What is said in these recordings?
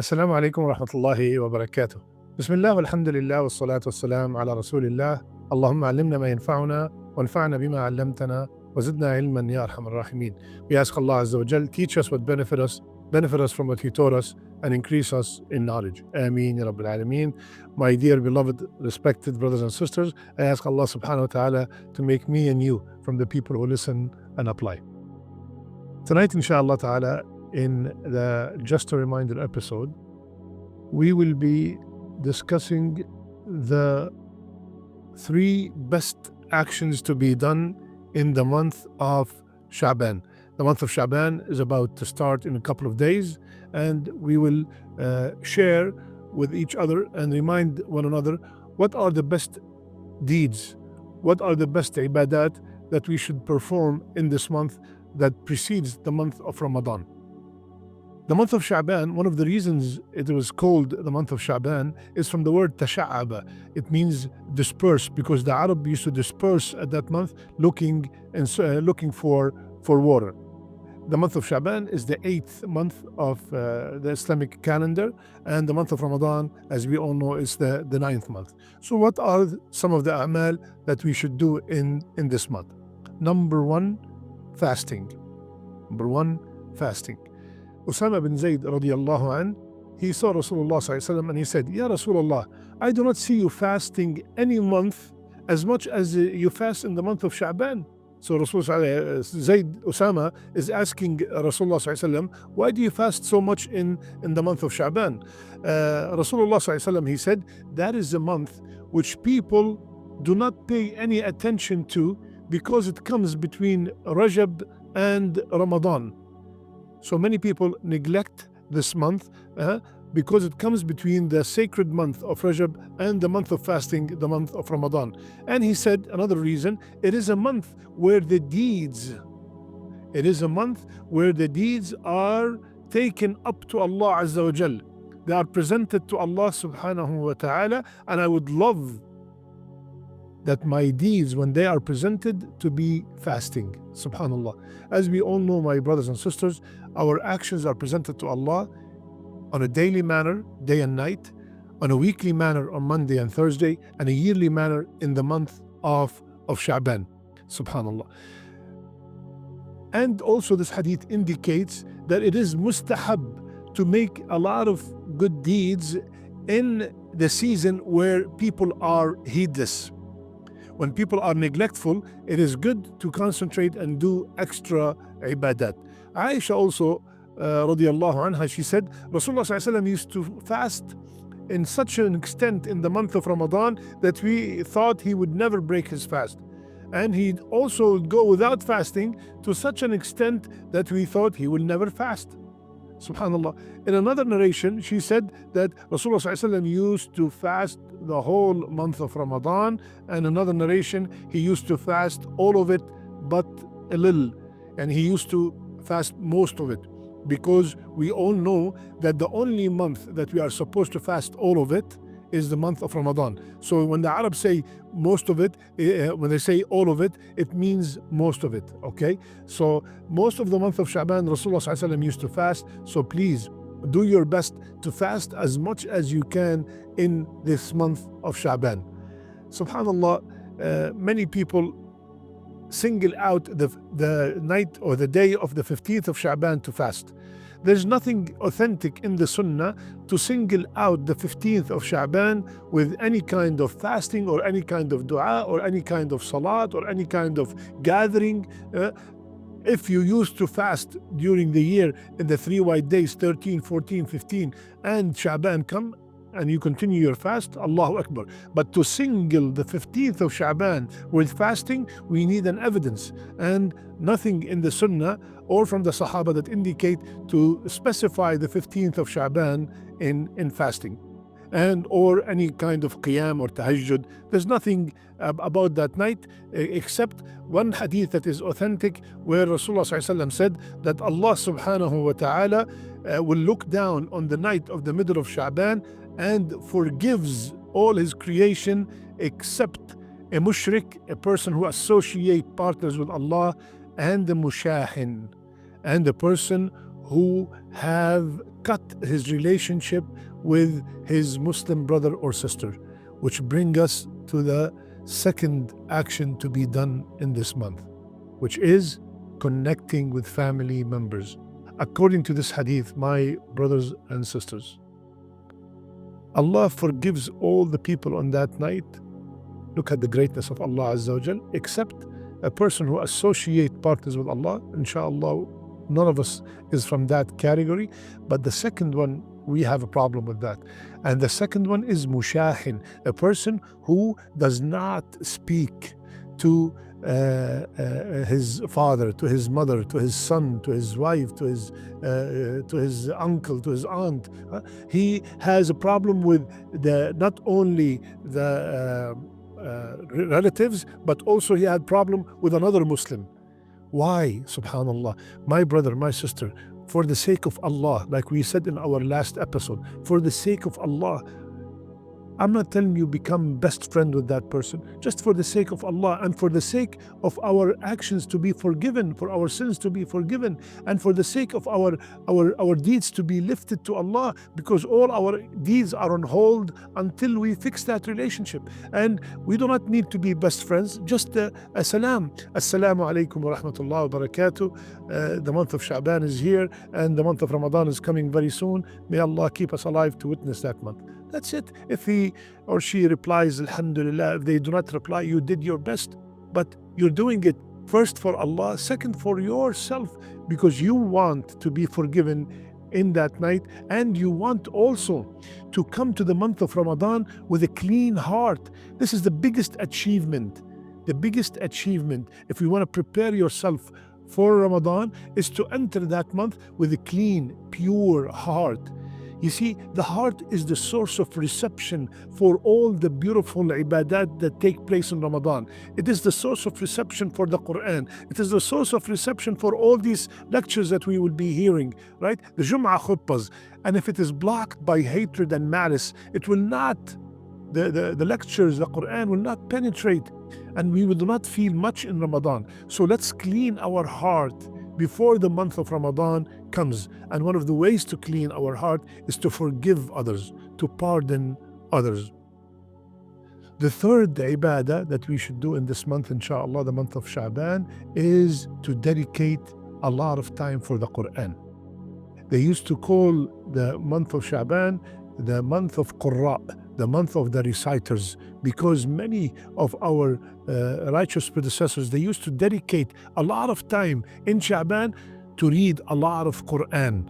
السلام عليكم ورحمة الله وبركاته. بسم الله والحمد لله والصلاة والسلام على رسول الله. اللهم علمنا ما ينفعنا وانفعنا بما علمتنا وزدنا علما يا أرحم الراحمين. We ask Allah Azza wa Jal, teach us what benefit us from what He taught us, and increase us in knowledge. Ameen ya Rabbil Alameen. My dear beloved, respected brothers and sisters, I ask Allah subhanahu wa ta'ala to make me and you from the people who listen and apply. Tonight, inshallah ta'ala, in the Just a Reminder episode, we will be discussing the 3 best actions to be done in the month of Shaban. The month of Shaban is about to start in a couple of days, and we will share with each other and remind one another what are the best deeds, what are the best ibadat that we should perform in this month that precedes the month of Ramadan. The month of Shaban, one of the reasons it was called the month of Shaban is from the word tasha'aba. It means disperse, because the Arab used to disperse at that month looking for water. The month of Shaban is the 8th month of the Islamic calendar, and the month of Ramadan, as we all know, is the 9th month. So what are some of the a'mal that we should do in this month? Number one, fasting. Usama bin Zayd radiallahu an, he saw Rasulullah sallallahu alaihi wasallam and he said, Ya Rasulullah, I do not see you fasting any month as much as you fast in the month of Shaban. So Usama is asking Rasulullah sallallahu alaihi wasallam, why do you fast so much in the month of Shaban? Rasulullah sallallahu alaihi wasallam, he said, that is a month which people do not pay any attention to, because it comes between Rajab and Ramadan. So many people neglect this month because it comes between the sacred month of Rajab and the month of fasting, the month of Ramadan. And he said another reason, it is a month where the deeds are taken up to Allah Azza wa Jal. They are presented to Allah subhanahu wa ta'ala, and I would love that my deeds, when they are presented, to be fasting. Subhanallah. As we all know, my brothers and sisters, our actions are presented to Allah on a daily manner, day and night, on a weekly manner on Monday and Thursday, and a yearly manner in the month of Shaban. Subhanallah. And also this hadith indicates that it is mustahab to make a lot of good deeds in the season where people are heedless. When people are neglectful, it is good to concentrate and do extra ibadat. Aisha also, radiallahu anha, she said, Rasulullah sallallahu alaihi wasallam used to fast in such an extent in the month of Ramadan that we thought he would never break his fast. And he'd also go without fasting to such an extent that we thought he would never fast. Subhanallah. In another narration, she said that Rasulullah sallallahu alaihi wasallam used to fast the whole month of Ramadan, and another narration, he used to fast all of it but a little, and he used to fast most of it, because we all know that the only month that we are supposed to fast all of it is the month of Ramadan. So when the Arabs say most of it, when they say all of it, it means most of it, okay? So most of the month of Shaban, Rasulullah sallallahu alaihi wasallam used to fast. So please do your best to fast as much as you can in this month of Shaban. Subhanallah, many people single out the night or the day of the 15th of Shaban to fast. There's nothing authentic in the Sunnah to single out the 15th of Shaban with any kind of fasting or any kind of dua or any kind of salat or any kind of gathering. If you used to fast during the year in the 3 white days, 13, 14, 15, and Shaban come, and you continue your fast, Allahu Akbar. But to single the 15th of Shaban with fasting, we need an evidence, and nothing in the Sunnah or from the Sahaba that indicate to specify the 15th of Shaban in fasting, and or any kind of qiyam or tahajjud. There's nothing about that night except one hadith that is authentic, where Rasulullah ﷺ said that Allah subhanahu wa ta'ala will look down on the night of the middle of Shaban and forgives all his creation except a mushrik, a person who associates partners with Allah, and the mushahin, and the person who have cut his relationship with his Muslim brother or sister, which bring us to the second action to be done in this month, which is connecting with family members. According to this hadith, my brothers and sisters, Allah forgives all the people on that night. Look at the greatness of Allah Azza wa Jal, except a person who associates partners with Allah. Inshallah, none of us is from that category. But the second one, we have a problem with that. And the second one is mushahin, a person who does not speak to his father, to his mother, to his son, to his wife, to his uncle, to his aunt. He has a problem with not only the relatives, but also he had problem with another Muslim. Why? Subhanallah. My brother, my sister, for the sake of Allah, like we said in our last episode, for the sake of Allah, I'm not telling you become best friend with that person, just for the sake of Allah and for the sake of our actions to be forgiven, for our sins to be forgiven, and for the sake of our deeds to be lifted to Allah, because all our deeds are on hold until we fix that relationship. And we do not need to be best friends, just a salam. Assalamu alaikum wa rahmatullahi wa barakatuh. The month of Shaban is here and the month of Ramadan is coming very soon. May Allah keep us alive to witness that month. That's it. If he or she replies, Alhamdulillah. If they do not reply, you did your best. But you're doing it first for Allah, second for yourself, because you want to be forgiven in that night, and you want also to come to the month of Ramadan with a clean heart. This is the biggest achievement. The biggest achievement, if you want to prepare yourself for Ramadan, is to enter that month with a clean, pure heart. You see, the heart is the source of reception for all the beautiful ibadat that take place in Ramadan. It is the source of reception for the Quran. It is the source of reception for all these lectures that we will be hearing, right? The Jum'ah khutbahs. And if it is blocked by hatred and malice, it will not, the lectures, the Quran will not penetrate, and we will not feel much in Ramadan. So let's clean our heart before the month of Ramadan comes. And one of the ways to clean our heart is to forgive others, to pardon others. The third ibadah that we should do in this month, inshallah, the month of Shaban, is to dedicate a lot of time for the Quran. They used to call the month of Shaban the month of Qurra, the month of the reciters, because many of our righteous predecessors, they used to dedicate a lot of time in Shaban to read a lot of Quran.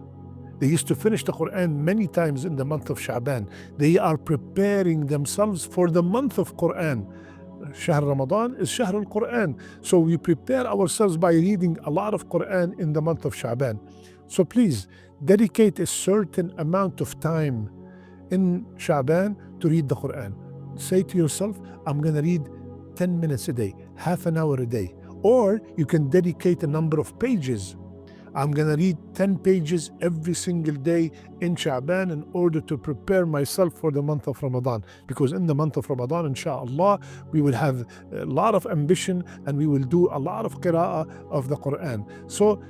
They used to finish the Quran many times in the month of Shaban. They are preparing themselves for the month of Quran. Shahr Ramadan is Shahr al-Quran. So we prepare ourselves by reading a lot of Quran in the month of Shaban. So please dedicate a certain amount of time in Shaban to read the Quran. Say to yourself, I'm going to read 10 minutes a day, half an hour a day. Or you can dedicate a number of pages. I'm going to read 10 pages every single day in Shaban in order to prepare myself for the month of Ramadan. Because in the month of Ramadan, inshallah, we will have a lot of ambition and we will do a lot of qira'ah of the Quran. So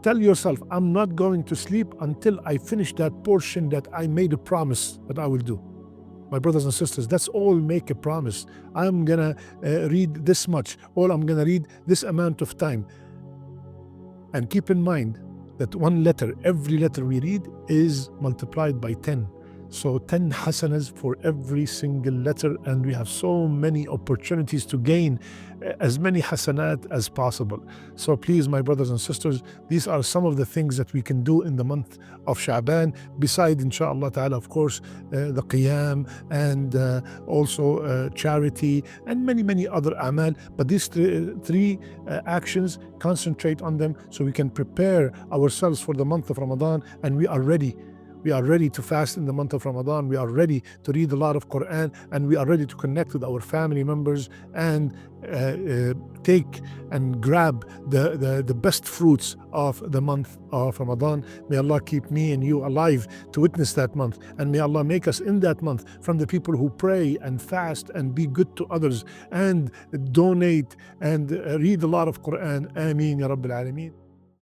tell yourself, I'm not going to sleep until I finish that portion that I made a promise that I will do. My brothers and sisters, that's all make a promise. I'm going to read this much, or I'm going to read this amount of time. And keep in mind that one letter, every letter we read is multiplied by 10. So 10 hasanas for every single letter, and we have so many opportunities to gain as many hasanat as possible. So please, my brothers and sisters, these are some of the things that we can do in the month of Shaban, beside, inshallah ta'ala, of course, the qiyam and also charity and many other amal. But these three actions, concentrate on them so we can prepare ourselves for the month of Ramadan, and we are ready. We are ready to fast in the month of Ramadan. We are ready to read a lot of Quran, and we are ready to connect with our family members and take and grab the best fruits of the month of Ramadan. May Allah keep me and you alive to witness that month, and may Allah make us in that month from the people who pray and fast and be good to others and donate and read a lot of Quran. Ameen ya Rabbil Alameen.